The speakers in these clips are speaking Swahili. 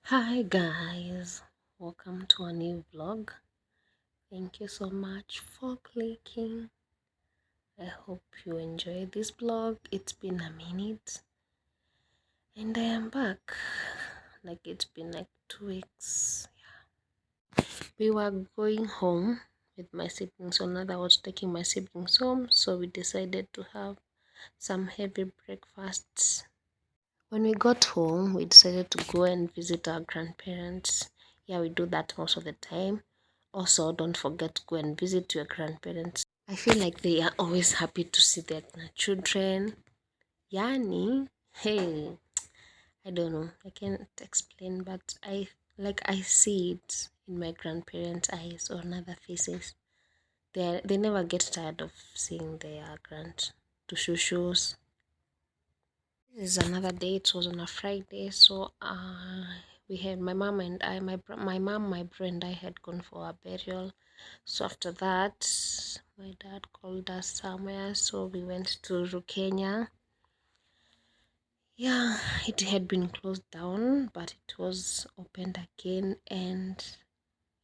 Hi guys, welcome to a new vlog. Thank you so much for clicking. I hope you enjoy this vlog. It's been a minute and I am back. Like it's been like 2 weeks. We were going home with my siblings, so now that I was taking my siblings home, so we decided to have some heavy breakfasts. When we got home, we decided to go and visit our grandparents. Yeah, we do that most of the time. Also, don't forget to go and visit your grandparents. I feel like they are always happy to see their children. Yani, hey, I don't know. I can't explain, but I see it in my grandparents' eyes or in other faces. They never get tired of seeing their grand to shows. This is another day. It was on a Friday, so we had my mom and I, my mom, my bro and I had gone for a burial. So after that, my dad called us somewhere, so we went to Rukenya. Yeah, it had been closed down, but it was opened again, and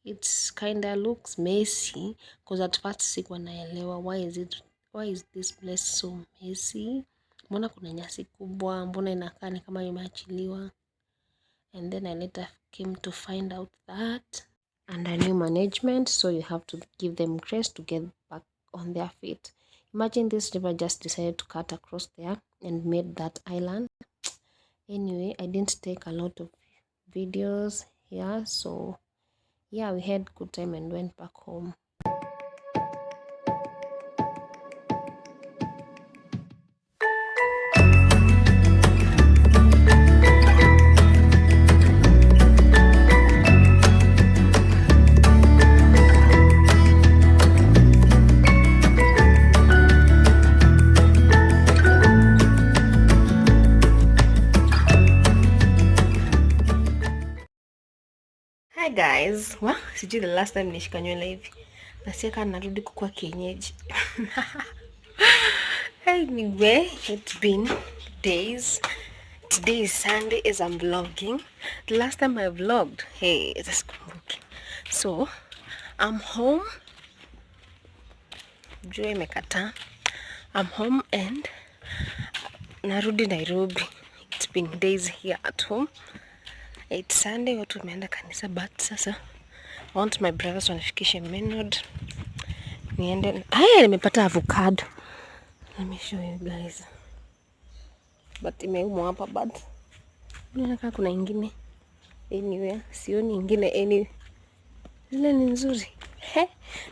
it's kinda looks messy. Cause at first sikuwa naelewa why is this place so messy? Mbona kuna nyasi kubwa, mbona inakaa ni kama imeachiliwa? And then I later came to find out that under new management, so you have to give them grace to get back on their feet. Imagine this river just decided to cut across there and made that island. Anyway, I didn't take a lot of videos here, so yeah, we had good time and went back home. Hi guys, sijui the last time nishika nywele hivi nasiaka narudi kukua kienyeji. Anyway, it's been days. Today is Sunday as I'm vlogging. The last time I vlogged, hey, it's so I'm home. Jua imekataa. I'm home and narudi Nairobi. It's been days here at home. It's Sunday, watu wameenda kanisa, but sasa I want my brothers wanifikishe Menord. Niende. Nimepata avocado. Let me show you guys. But imeumwa hapa, but inakaa kuna ingine. Anyway, sioni ingine any. Zile ni nzuri.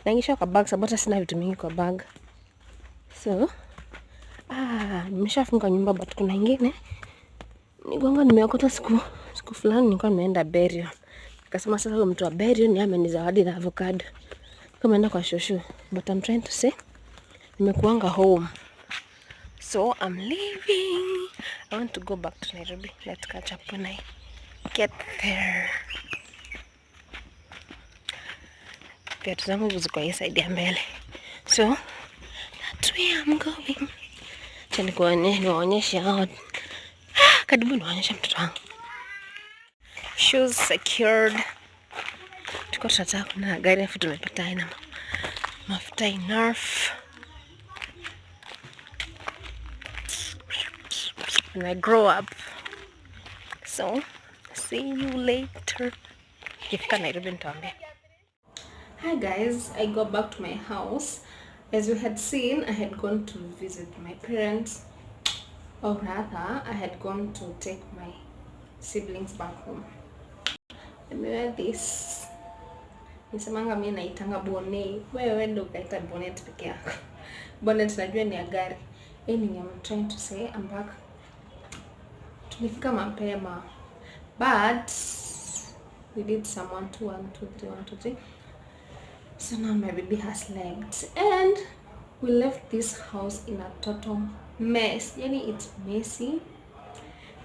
Naingisha kwa bag sababu sina vitu mingi kwa bag. So, nimeshafunga nyumba, but kuna ingine. Nigonga nimeokota siku fulani nilikuwa nimeenda burial. Nikasema sasa huyo mtu wa burial ni amenizawadi na avocado. Kama naenda kwa shosho, but I'm trying to say nimekuanga home. So I'm leaving. I want to go back to Nairobi. Let's catch up when I get there. Viatu zangu hizo ziko hii side ya mbele. So that's where I'm going. Acha niwaonyeshe hao. Karibu niwaonyeshe mtoto wangu. Shoes secured. Tuko tunataka kuna gari afu tumepata aina mafuta enough. When I grow up. So, see you later. Ikifika Nairobi nitawaambia. Hi guys, I got back to my house. As you had seen, I had gone to visit my parents. Or rather, I had gone to take my siblings back home. Let me wear this. Nisemanga mimi naitanga bonnet. Wewe ndio ukaita bonnet peke yako. Bonnet najua ni ya gari. Anyway, I'm trying to say I'm back. Tulifika mapema. But we did some 1, 2, 1, 2, 3, 1, 2, 3. So now my baby has slept and we left this house in a total mess. Yani it's messy,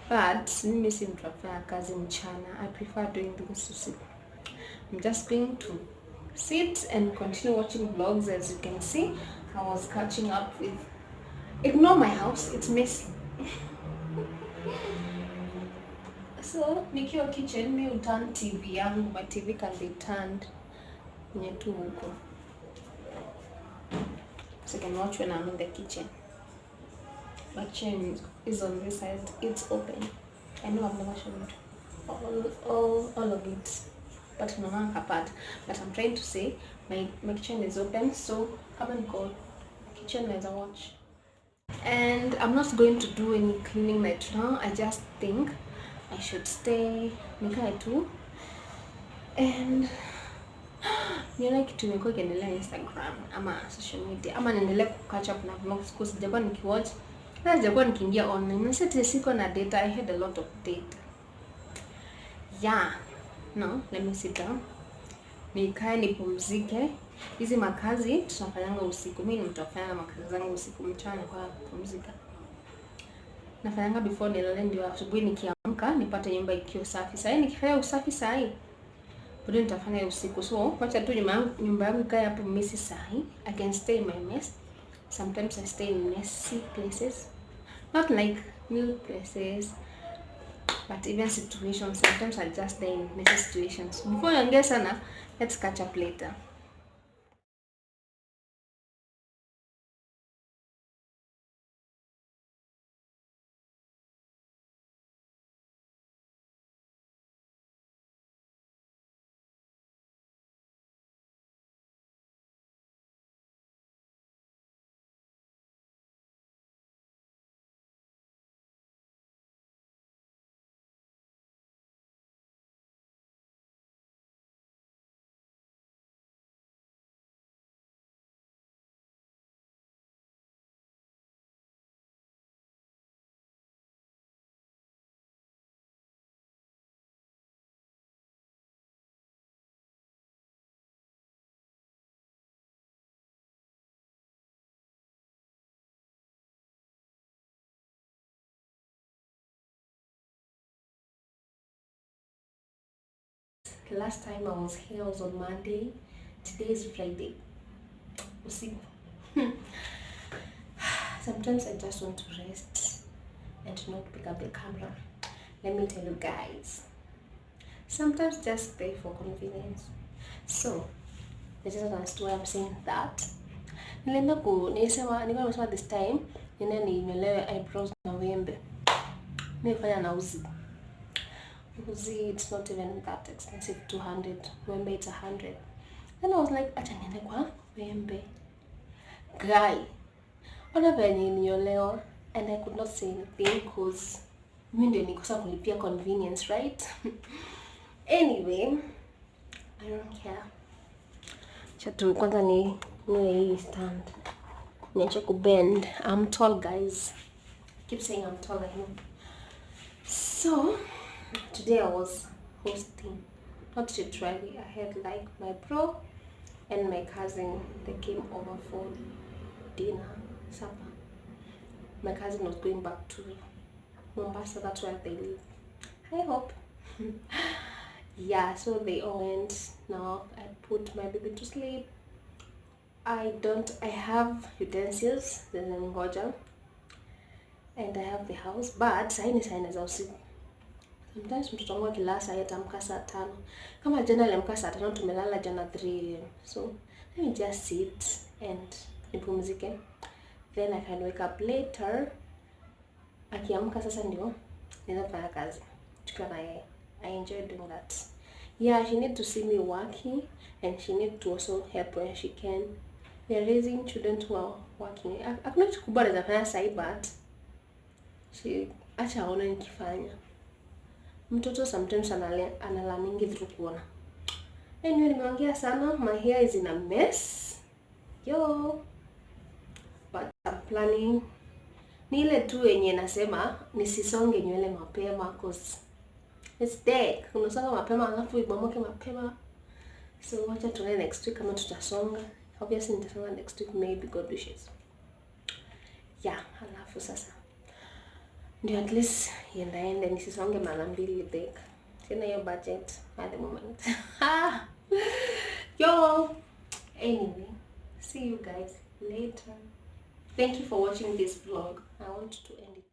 but mimi si mtu afanya kazi mchana. I prefer doing things usiku. I'm just going to sit and continue watching vlogs. As you can see, I was catching up with. Ignore my house, it's messy. So nikiwa kitchen mi uturn TV yangu. My TV can be turned kwenye tu huko, so I can watch when I'm in the kitchen. My kitchen is on this side. It's open. I know I've never shown all of it, but no part. But I'm trying to say my kitchen is open, so come and go kitchen as I watch. And I'm not going to do any cleaning right now. I just think I should stay nikae tu and nione kitu imekuwa ikiendelea Instagram ama social media ama niendelee catch up na vlogs because sijakuwa nikiwatch na sijakuwa nikiingia online. Sasa siko na data. I had a lot of data. Yeah. No, let me sit down. Nikae nipumzike. Hizi makazi tunafanyanga usiku. Mimi ni mtu afanya makazi zangu usiku, mchana kwa kupumzika. Nafanyanga before nilale ndio asubuhi nikiamka nipate nyumba ikiwa safi. Sasa nikifanya usafi saa hii bado nitafanya usiku. So wacha tu nyumba yangu ikae hapo messy saa hii. I can stay in my mess. Sometimes I stay in messy places. Not like new places, but even situations. Sometimes I just stay in messy situations. Before niongee sana, let's catch up later. The last time I was here was on Monday. Today is Friday. Usiku. Sometimes I just want to rest and not pick up the camera. Let me tell you guys. Sometimes just pay for convenience. So, this is why I'm saying that. Nilisema this time ninyolewe eyebrows na wembe. Nimefanya na uzi. Uzi, it's not even that expensive, 200. Wembe it's 100. Then I was like, acha niende kwa wembe. Guy, ona venye ninyolewa, and I could not say anything because mimi ndio nikosa kulipia convenience, right? Anyway, I don't care. Chatu kwanza ni hii stand. Niache kubend. I'm tall, guys. I keep saying I'm tall, I know. So, today I was hosting, not to try. I had like my bro and my cousin. They came over for dinner, supper. My cousin was going back to Mombasa. That's where they live. I hope. Yeah, so they all went. Now I put my baby to sleep. I have utensils, then ngoja, and I have the house, but saini za usiku. Sometimes mtoto wangu akilala saa 8 amka saa 5. Kama jana alimka saa 5, tumelala jana 3 am. So let me just sit and nipumzike. Then I can wake up later. Akiamka sasa ndio naweza fanya kazi. Tukiwa na yeye. I enjoy doing that. Yeah, she need to see me working and she need to also help when she can. We are raising children who are working. Hakuna kitu kubwa anaweza fanya sasa, but acha aone nikifanya. Mtoto sometimes analamingi through kuona. Anyway, nimeongea sana. My hair is in a mess. Yo. But I'm planning. Ni ile tu yenye nasema nisisonge nywele mapema cause it's dead. Unasonga mapema alafu ibomoke mapema. So wacha tuone next week kama tutasonga. Obviously nitasonga next week, maybe, God wishes. Yeah, alafu sasa ndio at least iendaende nisisonge mara mbili big. Sina hiyo budget at the moment. Yo, anyway, see you guys later. Thank you for watching this vlog. I want to end it